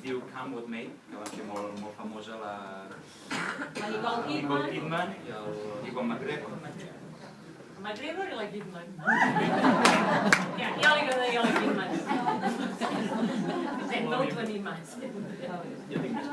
diu Come With Me, que va ser molt famosa la Nicole Kidman i quan McGregor. McGregor i la Kidman. Ja li agradaria la Kidman. Estem molt animats. Jo tinc més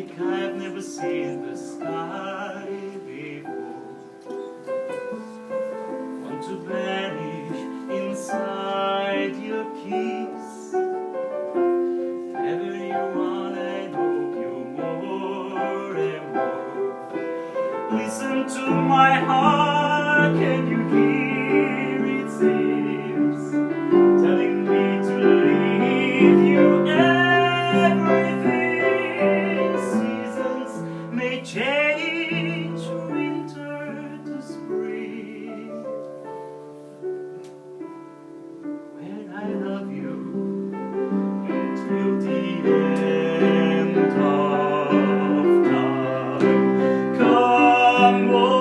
que I've never seen the sky before. Want to vanish inside your kiss. Whenever you want, I hope you more and more. Listen to my heart, can you hear it sings? Telling me to leave you everything. May change winter to spring. When I love you until the end of time. Come on.